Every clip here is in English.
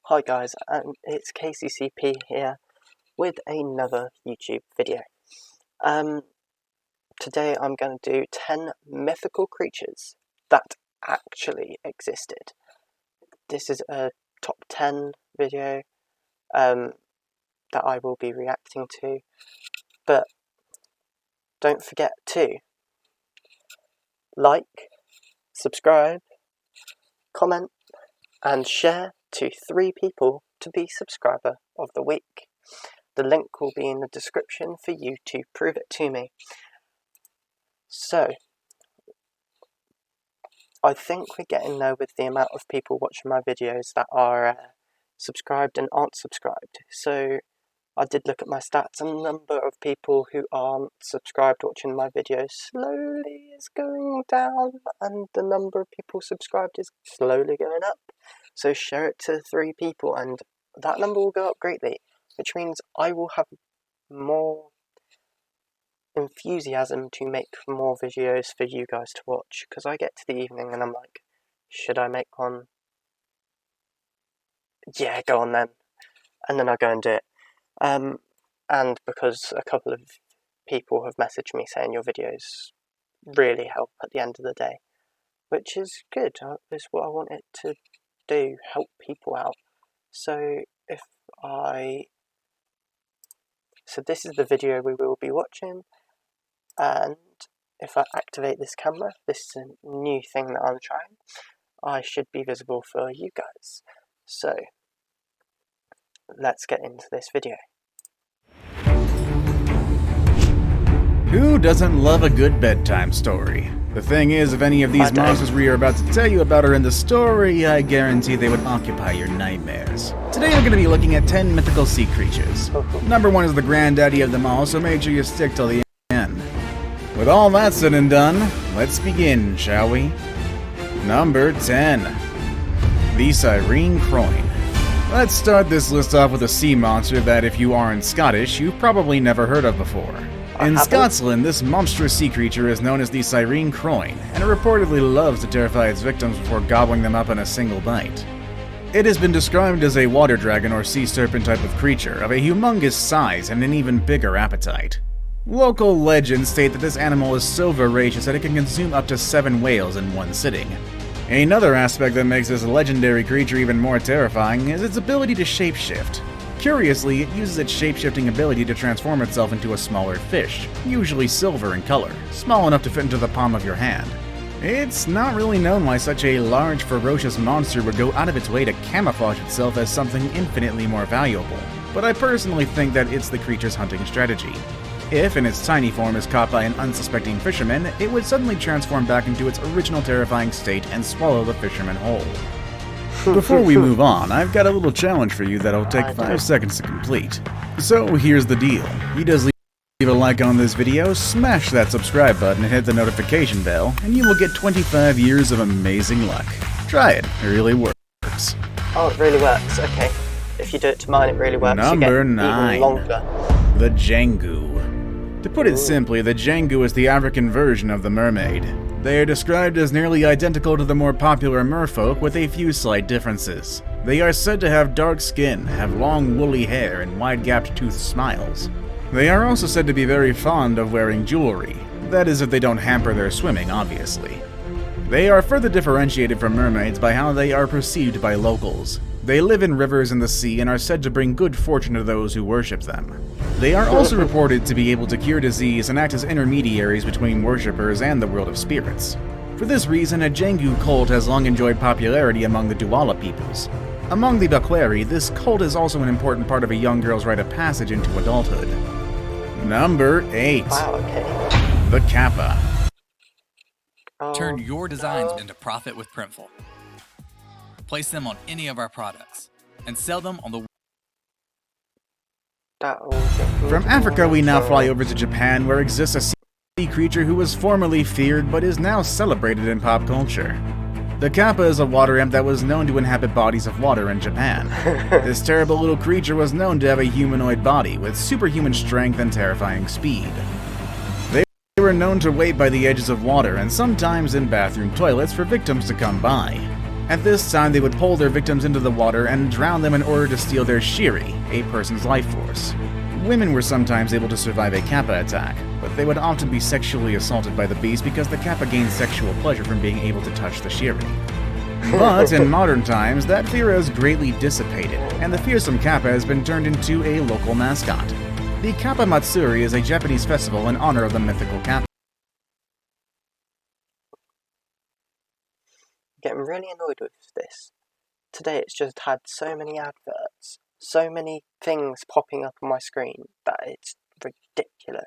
Hi guys, and it's KCCP here with another YouTube video. Today I'm going to do 10 mythical creatures that actually existed. This is a top 10 video that I will be reacting to, but don't forget to like, subscribe, comment and share to 3 people to be subscriber of the week. The link will be in the description for you to prove it to me. So, I think we're getting there with the amount of people watching my videos that are subscribed and aren't subscribed. So, I did look at my stats, and the number of people who aren't subscribed watching my videos slowly is going down, and the number of people subscribed is slowly going up. So share it to 3 people, and that number will go up greatly, which means I will have more enthusiasm to make more videos for you guys to watch, because I get to the evening and I'm like, should I make one? Yeah, go on then. And then I go and do it. And because a couple of people have messaged me saying your videos really help at the end of the day, which is good, is what I want it to do, help people out. So this is the video we will be watching, and if I activate this camera, this is a new thing that I'm trying, I should be visible for you guys. So let's get into this video. Who doesn't love a good bedtime story? The thing is, if any of these monsters we are about to tell you about are in the story, I guarantee they would occupy your nightmares. Today we're going to be looking at 10 mythical sea creatures. Number 1 is the granddaddy of them all, so make sure you stick till the end. With all that said and done, let's begin, shall we? Number 10. The Sirene Croin. Let's start this list off with a sea monster that, if you aren't Scottish, you've probably never heard of before. In Scotland, this monstrous sea creature is known as the Sirene Croin, and it reportedly loves to terrify its victims before gobbling them up in a single bite. It has been described as a water dragon or sea serpent type of creature, of a humongous size and an even bigger appetite. Local legends state that this animal is so voracious that it can consume up to 7 whales in one sitting. Another aspect that makes this legendary creature even more terrifying is its ability to shapeshift. Curiously, it uses its shapeshifting ability to transform itself into a smaller fish, usually silver in color, small enough to fit into the palm of your hand. It's not really known why such a large, ferocious monster would go out of its way to camouflage itself as something infinitely more valuable, but I personally think that it's the creature's hunting strategy. If, in its tiny form, is caught by an unsuspecting fisherman, it would suddenly transform back into its original terrifying state and swallow the fisherman whole. Before we move on, I've got a little challenge for you that'll take 5 seconds to complete. So here's the deal. You just leave a like on this video, smash that subscribe button and hit the notification bell, and you will get 25 years of amazing luck. Try it. It really works. Oh, it really works. Okay. If you do it to mine, it really works. Number you get 9. Even longer. The Jangu. To put it simply, the Jangu is the African version of the mermaid. They are described as nearly identical to the more popular merfolk with a few slight differences. They are said to have dark skin, have long woolly hair, and wide-gapped toothed smiles. They are also said to be very fond of wearing jewelry. That is, if they don't hamper their swimming, obviously. They are further differentiated from mermaids by how they are perceived by locals. They live in rivers and the sea and are said to bring good fortune to those who worship them. They are also reported to be able to cure disease and act as intermediaries between worshippers and the world of spirits. For this reason, a Jangu cult has long enjoyed popularity among the Duala peoples. Among the Bakweri, this cult is also an important part of a young girl's rite of passage into adulthood. Number 8. Wow, okay. The Kappa. Turn your designs into profit with Printful. Place them on any of our products and sell them on the From Africa, we now fly over to Japan, where exists a sea creature who was formerly feared but is now celebrated in pop culture. The Kappa is a water imp that was known to inhabit bodies of water in Japan. This terrible little creature was known to have a humanoid body with superhuman strength and terrifying speed. They were known to wait by the edges of water and sometimes in bathroom toilets for victims to come by. At this time, they would pull their victims into the water and drown them in order to steal their shiri, a person's life force. Women were sometimes able to survive a kappa attack, but they would often be sexually assaulted by the beast because the kappa gained sexual pleasure from being able to touch the shiri. But in modern times, that fear has greatly dissipated, and the fearsome kappa has been turned into a local mascot. The Kappa Matsuri is a Japanese festival in honor of the mythical kappa. Getting really annoyed with this. Today it's just had so many adverts, so many things popping up on my screen that it's ridiculous.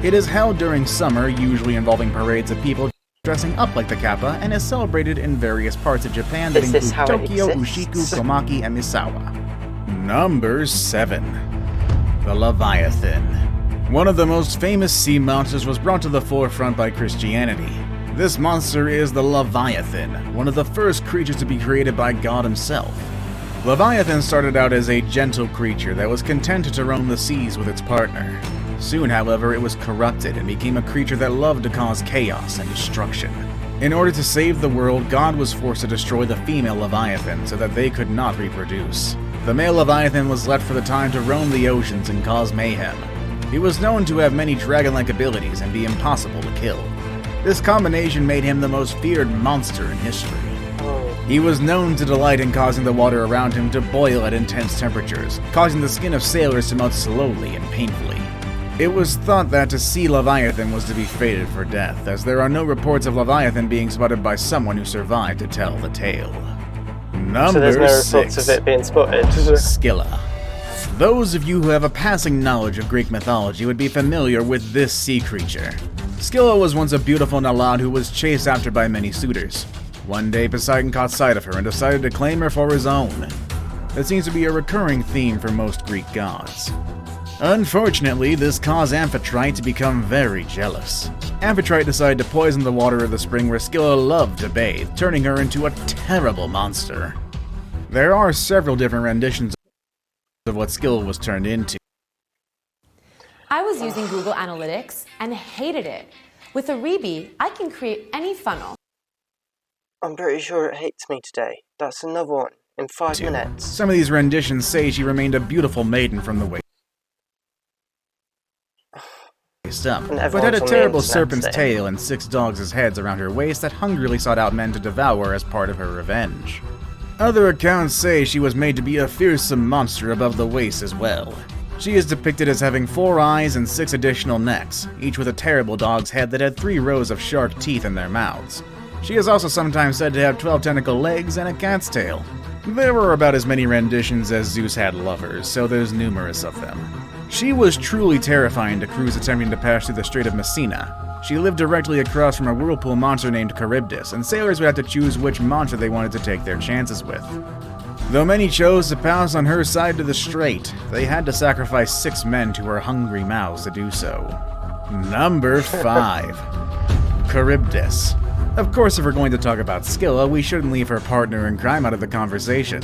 It is held during summer, usually involving parades of people dressing up like the kappa, and is celebrated in various parts of Japan that include Tokyo, Ushiku, Komaki, and Misawa. Number 7. The Leviathan. One of the most famous sea monsters was brought to the forefront by Christianity. This monster is the Leviathan, one of the first creatures to be created by God himself. Leviathan started out as a gentle creature that was contented to roam the seas with its partner. Soon, however, it was corrupted and became a creature that loved to cause chaos and destruction. In order to save the world, God was forced to destroy the female Leviathan so that they could not reproduce. The male Leviathan was left for the time to roam the oceans and cause mayhem. He was known to have many dragon-like abilities and be impossible to kill. This combination made him the most feared monster in history. He was known to delight in causing the water around him to boil at intense temperatures, causing the skin of sailors to melt slowly and painfully. It was thought that to see Leviathan was to be fated for death, as there are no reports of Leviathan being spotted by someone who survived to tell the tale. Number so there's no 6. reports of it being spotted. Scylla. Those of you who have a passing knowledge of Greek mythology would be familiar with this sea creature. Scylla was once a beautiful Nalad who was chased after by many suitors. One day, Poseidon caught sight of her and decided to claim her for his own. That seems to be a recurring theme for most Greek gods. Unfortunately, this caused Amphitrite to become very jealous. Amphitrite decided to poison the water of the spring where Scylla loved to bathe, turning her into a terrible monster. There are several different renditions of what Scylla was turned into. I was using Google Analytics and hated it. With Aribi, I can create any funnel. I'm pretty sure it hates me today. That's another one, in 5 minutes. Some of these renditions say she remained a beautiful maiden from the waist up, but had a terrible serpent's tail and 6 dogs' heads around her waist that hungrily sought out men to devour as part of her revenge. Other accounts say she was made to be a fearsome monster above the waist as well. She is depicted as having 4 eyes and 6 additional necks, each with a terrible dog's head that had 3 rows of shark teeth in their mouths. She is also sometimes said to have 12 tentacle legs and a cat's tail. There were about as many renditions as Zeus had lovers, so there's numerous of them. She was truly terrifying to crews attempting to pass through the Strait of Messina. She lived directly across from a whirlpool monster named Charybdis, and sailors would have to choose which monster they wanted to take their chances with. Though many chose to pass on her side to the strait, they had to sacrifice 6 men to her hungry mouths to do so. Number 5. Charybdis. Of course, if we're going to talk about Scylla, we shouldn't leave her partner in crime out of the conversation.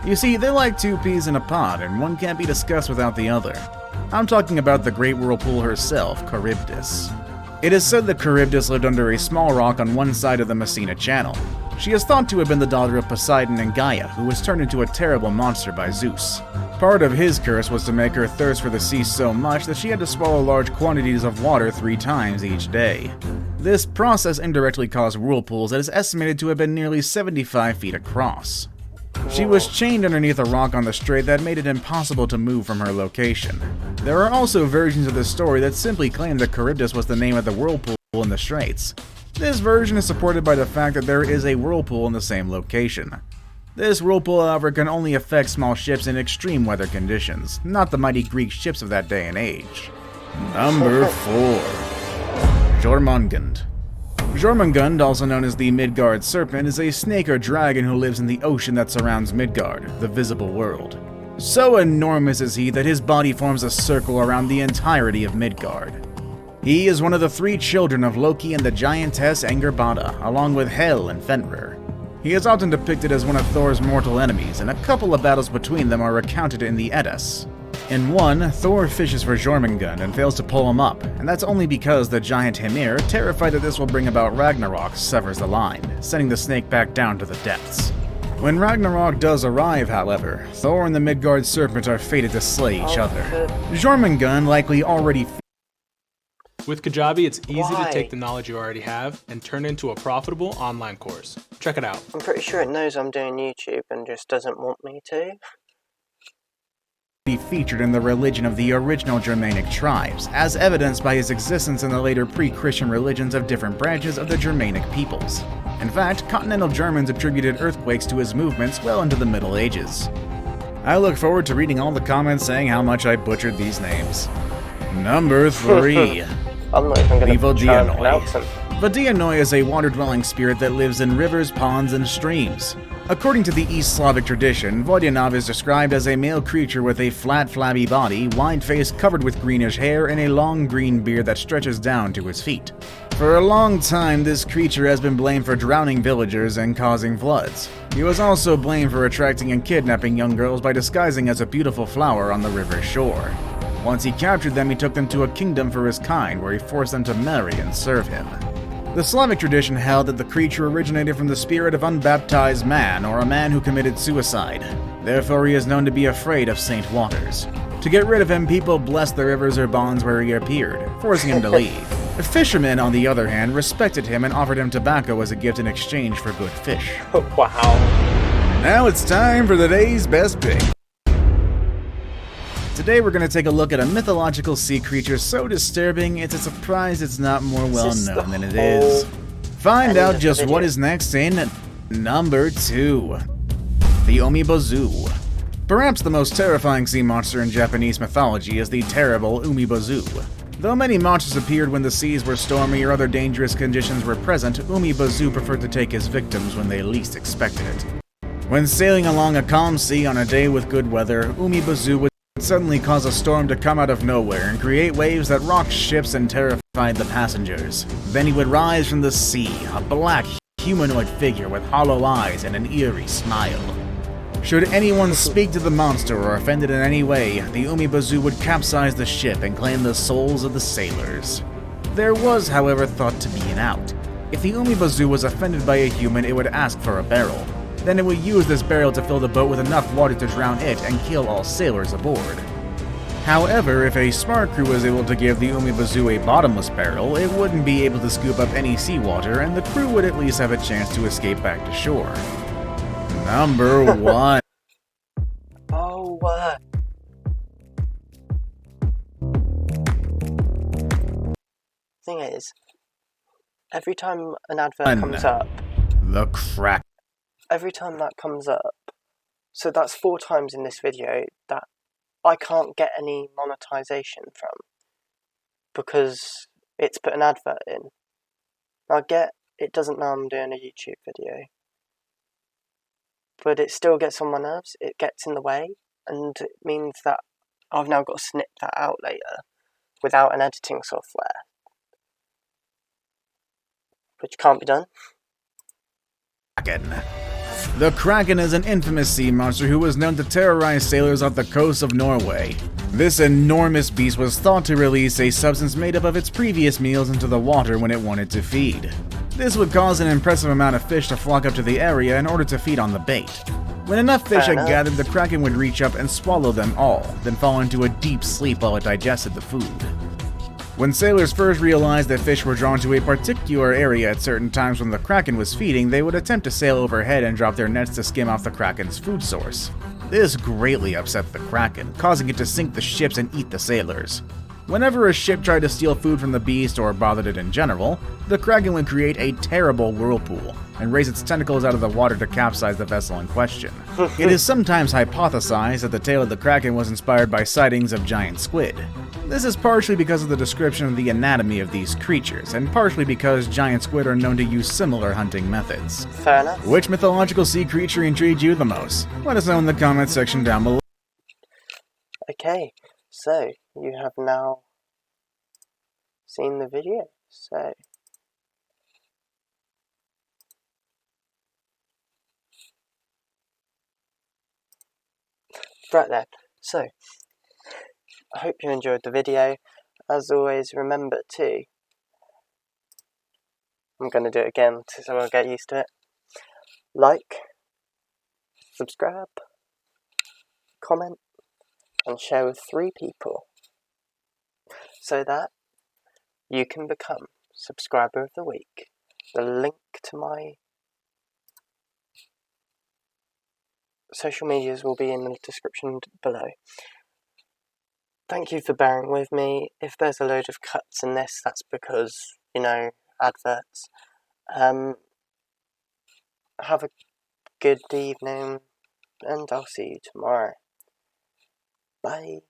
You see, they're like 2 peas in a pod, and one can't be discussed without the other. I'm talking about the Great Whirlpool herself, Charybdis. It is said that Charybdis lived under a small rock on one side of the Messina Channel. She is thought to have been the daughter of Poseidon and Gaia, who was turned into a terrible monster by Zeus. Part of his curse was to make her thirst for the sea so much that she had to swallow large quantities of water 3 times each day. This process indirectly caused whirlpools that is estimated to have been nearly 75 feet across. She was chained underneath a rock on the strait that made it impossible to move from her location. There are also versions of this story that simply claim that Charybdis was the name of the whirlpool in the straits. This version is supported by the fact that there is a whirlpool in the same location. This whirlpool, however, can only affect small ships in extreme weather conditions, not the mighty Greek ships of that day and age. Number 4. Jormungand. Jormungand, also known as the Midgard Serpent, is a snake or dragon who lives in the ocean that surrounds Midgard, the visible world. So enormous is he that his body forms a circle around the entirety of Midgard. He is one of the 3 children of Loki and the giantess Angerbada, along with Hel and Fenrir. He is often depicted as one of Thor's mortal enemies, and a couple of battles between them are recounted in the Eddas. In one, Thor fishes for Jormungand and fails to pull him up, and that's only because the giant Hymir, terrified that this will bring about Ragnarok, severs the line, sending the snake back down to the depths. When Ragnarok does arrive, however, Thor and the Midgard serpent are fated to slay each other. Jormungand likely already. With Kajabi, it's easy Why? to take the knowledge you already have and turn it into a profitable online course. Check it out. I'm pretty sure it knows I'm doing YouTube and just doesn't want me to. Be featured in the religion of the original Germanic tribes, as evidenced by his existence in the later pre-Christian religions of different branches of the Germanic peoples. In fact, continental Germans attributed earthquakes to his movements well into the Middle Ages. I look forward to reading all the comments saying how much I butchered these names. Number 3. I'm not even going to try and Vodyanoi. pronounce them. Vodyanoi is a water-dwelling spirit that lives in rivers, ponds, and streams. According to the East Slavic tradition, Vodyanov is described as a male creature with a flat, flabby body, wide face covered with greenish hair, and a long green beard that stretches down to his feet. For a long time, this creature has been blamed for drowning villagers and causing floods. He was also blamed for attracting and kidnapping young girls by disguising as a beautiful flower on the river's shore. Once he captured them, he took them to a kingdom for his kind, where he forced them to marry and serve him. The Slavic tradition held that the creature originated from the spirit of unbaptized man, or a man who committed suicide. Therefore, he is known to be afraid of Saint Waters. To get rid of him, people blessed the rivers or ponds where he appeared, forcing him to leave. Fishermen, on the other hand, respected him and offered him tobacco as a gift in exchange for good fish. Wow. Now it's time for the day's best pick. Today we're going to take a look at a mythological sea creature so disturbing it's a surprise it's not more well known than it is. Find out just what is next in number 2. The Umibozu. Perhaps the most terrifying sea monster in Japanese mythology is the terrible Umibozu. Though many monsters appeared when the seas were stormy or other dangerous conditions were present, Umibozu preferred to take his victims when they least expected it. When sailing along a calm sea on a day with good weather, Umibozu would suddenly cause a storm to come out of nowhere and create waves that rocked ships and terrified the passengers. Then he would rise from the sea, a black, humanoid figure with hollow eyes and an eerie smile. Should anyone speak to the monster or offend it in any way, the Umibozu would capsize the ship and claim the souls of the sailors. There was, however, thought to be an out. If the Umibozu was offended by a human, it would ask for a barrel. Then it would use this barrel to fill the boat with enough water to drown it and kill all sailors aboard. However, if a smart crew was able to give the Umibozu a bottomless barrel, it wouldn't be able to scoop up any seawater, and the crew would at least have a chance to escape back to shore. Number 1. Oh, thing is, every time an advert comes up, The Kraken. every time that comes up, so that's 4 times in this video that I can't get any monetization from because it's put an advert in. I get it doesn't know I'm doing a YouTube video, but it still gets on my nerves. It gets in the way, and it means that I've now got to snip that out later without an editing software, which can't be done. The Kraken is an infamous sea monster who was known to terrorize sailors off the coast of Norway. This enormous beast was thought to release a substance made up of its previous meals into the water when it wanted to feed. This would cause an impressive amount of fish to flock up to the area in order to feed on the bait. When enough fish had gathered, the Kraken would reach up and swallow them all, then fall into a deep sleep while it digested the food. When sailors first realized that fish were drawn to a particular area at certain times when the Kraken was feeding, they would attempt to sail overhead and drop their nets to skim off the Kraken's food source. This greatly upset the Kraken, causing it to sink the ships and eat the sailors. Whenever a ship tried to steal food from the beast or bothered it in general, the Kraken would create a terrible whirlpool and raise its tentacles out of the water to capsize the vessel in question. It is sometimes hypothesized that the tale of the Kraken was inspired by sightings of giant squid. This is partially because of the description of the anatomy of these creatures, and partially because giant squid are known to use similar hunting methods. Fair enough. Which mythological sea creature intrigued you the most? Let us know in the comments section down below. Okay, so you have now seen the video, so right then, so I hope you enjoyed the video. As always, remember to, I'm going to do it again so I'll get used to it, like, subscribe, comment, and share with 3 people so that you can become Subscriber of the Week. The link to my social medias will be in the description below. Thank you for bearing with me. If there's a load of cuts in this, that's because, adverts. Have a good evening, and I'll see you tomorrow. Bye.